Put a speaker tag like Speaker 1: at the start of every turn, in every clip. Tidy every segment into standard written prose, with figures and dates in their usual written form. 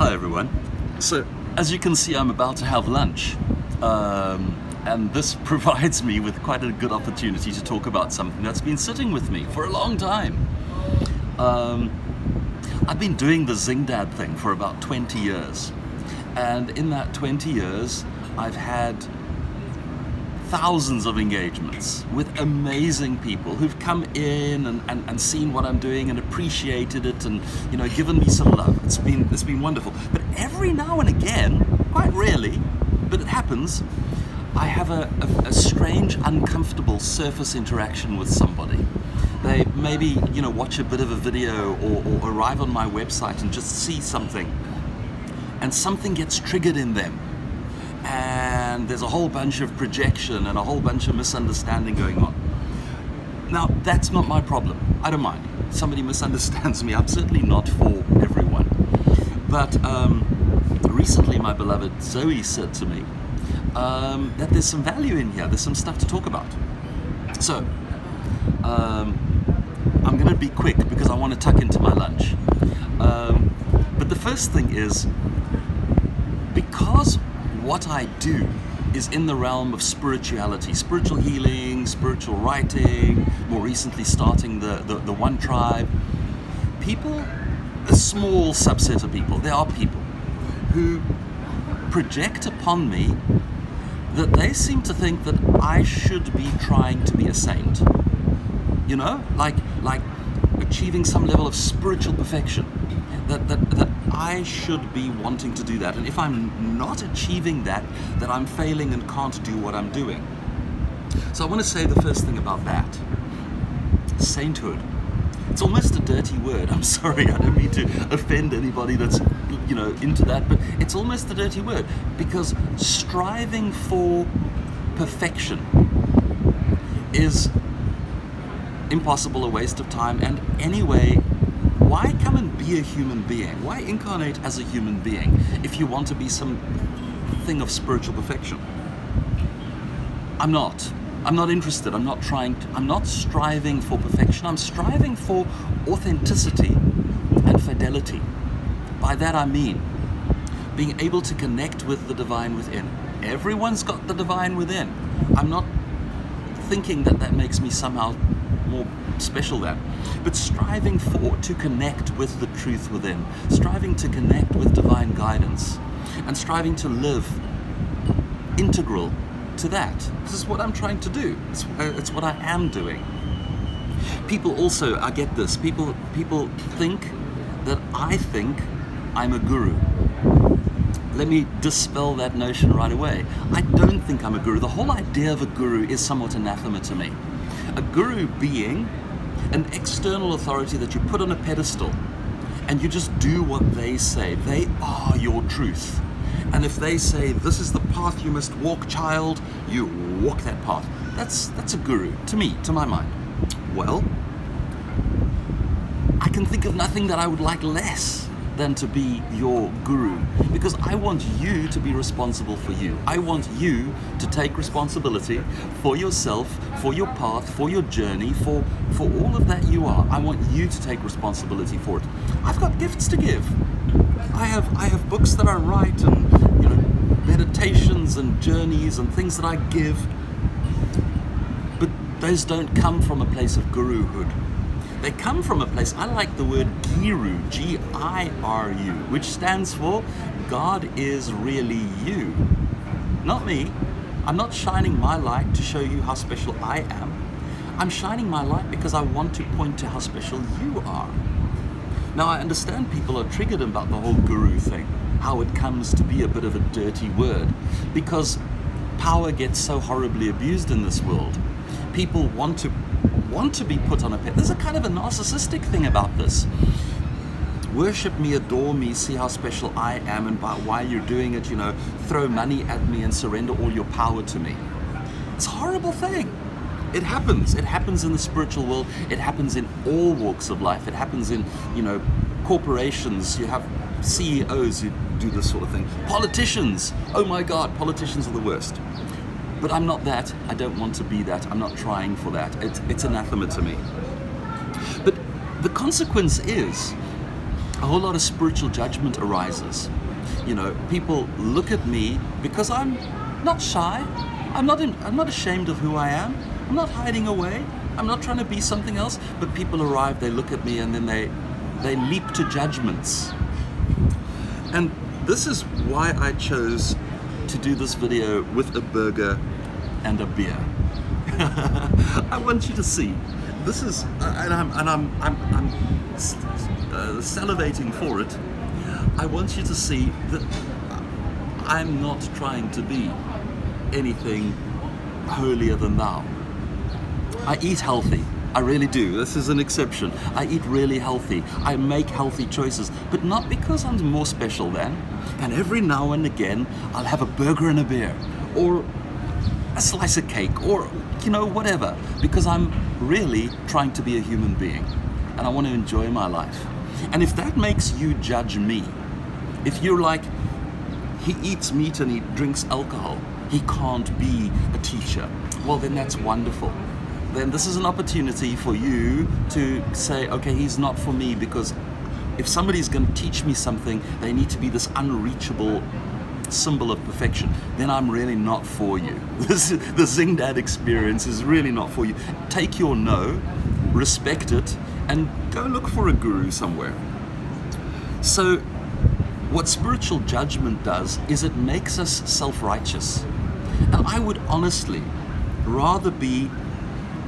Speaker 1: Hi everyone. So as you can see, I'm about to have lunch, and this provides me with quite a good opportunity to talk about something that's been sitting with me for a long time. I've been doing the Zingdad thing for about 20 years, and in that 20 years I've had thousands of engagements with amazing people who've come in and seen what I'm doing and appreciated it and given me some love. It's been wonderful. But every now and again, quite rarely, but it happens, I have a strange, uncomfortable surface interaction with somebody. They maybe watch a bit of a video or arrive on my website and just see something, and something gets triggered in them. And there's a whole bunch of projection and a whole bunch of misunderstanding going on. Now, that's not my problem. I don't mind. Somebody misunderstands me. I'm certainly not for everyone. But recently my beloved Zoe said to me that there's some value in here. There's some stuff to talk about. So I'm going to be quick because I want to tuck into my lunch. But the first thing is, because what I do is in the realm of spirituality, spiritual healing, spiritual writing, more recently starting the One Tribe. People, a small subset of people, there are people who project upon me that they seem to think that I should be trying to be a saint. Like achieving some level of spiritual perfection. That I should be wanting to do that, and if I'm not achieving that I'm failing and can't do what I'm doing. So I want to say the first thing about that. Sainthood. It's almost a dirty word. I'm sorry, I don't mean to offend anybody that's into that, but it's almost a dirty word, because striving for perfection is impossible, a waste of time, and anyway, why come and be a human being? Why incarnate as a human being if you want to be some thing of spiritual perfection? I'm not interested. I'm not striving for perfection. I'm striving for authenticity and fidelity. By that I mean being able to connect with the divine within. Everyone's got the divine within. I'm not thinking that makes me somehow more special than, but striving to connect with the truth within, striving to connect with divine guidance, and striving to live integral to that. This is what I'm trying to do. It's what I am doing. People also, I get this, people think that I think I'm a guru. Let me dispel that notion right away. I don't think I'm a guru. The whole idea of a guru is somewhat anathema to me. A guru being an external authority that you put on a pedestal and you just do what they say. They are your truth. And if they say, this is the path you must walk, child, you walk that path. That's a guru, to me, to my mind. Well, I can think of nothing that I would like less than to be your guru, because I want you to be responsible for you. I want you to take responsibility for yourself, for your path, for your journey, for all of that you are. I want you to take responsibility for it. I've got gifts to give. I have books that I write, and meditations and journeys and things that I give, but those don't come from a place of guruhood. They come from a place, I like the word Giru, G-I-R-U, which stands for God is really you, not me. I'm not shining my light to show you how special I am. I'm shining my light because I want to point to how special you are. Now, I understand people are triggered about the whole guru thing, how it comes to be a bit of a dirty word, because power gets so horribly abused in this world. People want to be put on a pedestal. There's a kind of a narcissistic thing about this. Worship me, adore me, see how special I am, and while you're doing it, throw money at me and surrender all your power to me. It's a horrible thing. It happens. It happens in the spiritual world. It happens in all walks of life. It happens in, corporations. You have CEOs who do this sort of thing. Politicians. Oh my God, politicians are the worst. But I'm not that. I don't want to be that. I'm not trying for that. It's anathema to me. But the consequence is a whole lot of spiritual judgment arises. You know, people look at me because I'm not shy. I'm not ashamed of who I am. I'm not hiding away. I'm not trying to be something else. But people arrive, they look at me, and then they leap to judgments. And this is why I chose to do this video with a burger and a beer. I want you to see. This is, and I'm salivating for it. I want you to see that I'm not trying to be anything holier than thou. I eat healthy. I really do. This is an exception. I eat really healthy. I make healthy choices, but not because I'm more special than. And every now and again, I'll have a burger and a beer, or a slice of cake, or, you know, whatever, because I'm really trying to be a human being, and I want to enjoy my life. And if that makes you judge me, if you're like, he eats meat and he drinks alcohol, he can't be a teacher, well, then that's wonderful. Then this is an opportunity for you to say, okay, he's not for me, because if somebody's going to teach me something, they need to be this unreachable symbol of perfection. Then I'm really not for you. The Zingdad experience is really not for you. Take your no, respect it, and go look for a guru somewhere. So what spiritual judgment does is it makes us self-righteous. And I would honestly rather be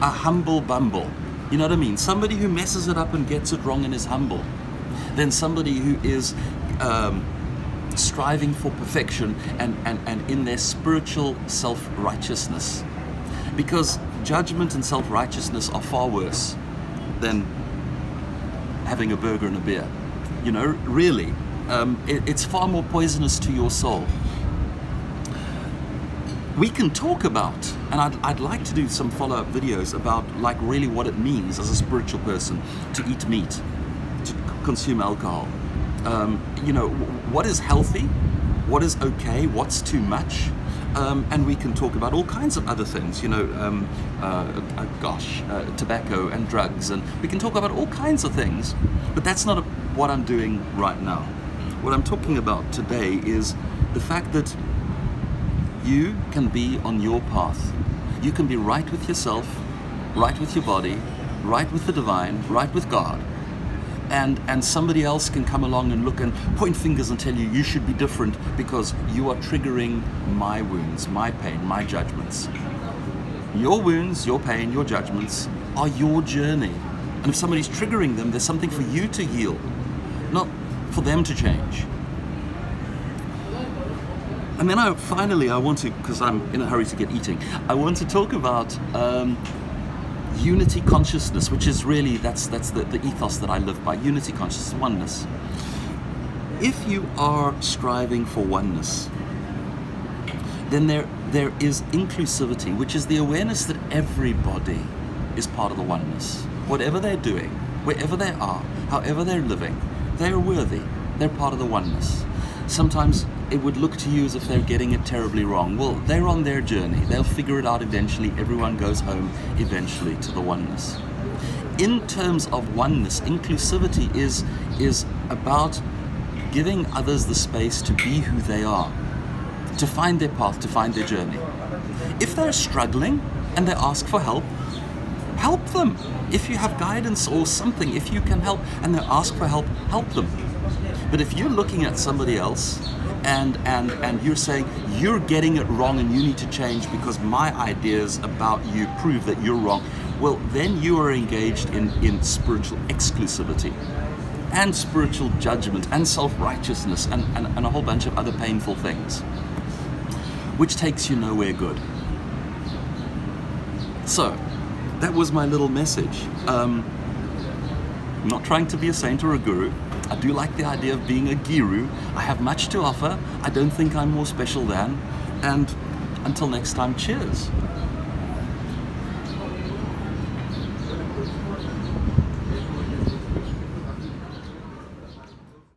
Speaker 1: a humble bumble, you know what I mean? Somebody who messes it up and gets it wrong and is humble, than somebody who is striving for perfection and in their spiritual self-righteousness. Because judgment and self-righteousness are far worse than having a burger and a beer. You know, really, it's far more poisonous to your soul. We can talk about, and I'd like to do some follow-up videos about like really what it means as a spiritual person to eat meat, to consume alcohol. You know, what is healthy, what is okay, what's too much, and we can talk about all kinds of other things, you know, tobacco and drugs, and we can talk about all kinds of things, but that's not what I'm doing right now. What I'm talking about today is the fact that you can be on your path. You can be right with yourself, right with your body, right with the divine, right with God. And somebody else can come along and look and point fingers and tell you you should be different because you are triggering my wounds, my pain, my judgments. Your wounds, your pain, your judgments are your journey. And if somebody's triggering them, there's something for you to heal, not for them to change. And then I want to, because I'm in a hurry to get eating, I want to talk about unity consciousness, which is really, that's the ethos that I live by, unity consciousness, oneness. If you are striving for oneness, then there is inclusivity, which is the awareness that everybody is part of the oneness. Whatever they're doing, wherever they are, however they're living, they're worthy, they're part of the oneness. Sometimes it would look to you as if they're getting it terribly wrong. Well, they're on their journey. They'll figure it out eventually. Everyone goes home eventually to the oneness. In terms of oneness, inclusivity is about giving others the space to be who they are, to find their path, to find their journey. If they're struggling and they ask for help, help them. If you have guidance or something, if you can help and they ask for help, help them. But if you're looking at somebody else and you're saying you're getting it wrong and you need to change because my ideas about you prove that you're wrong, well, then you are engaged in spiritual exclusivity and spiritual judgment and self-righteousness and a whole bunch of other painful things, which takes you nowhere good. So that was my little message. I'm not trying to be a saint or a guru. I do like the idea of being a guru. I have much to offer. I don't think I'm more special than. And until next time, cheers.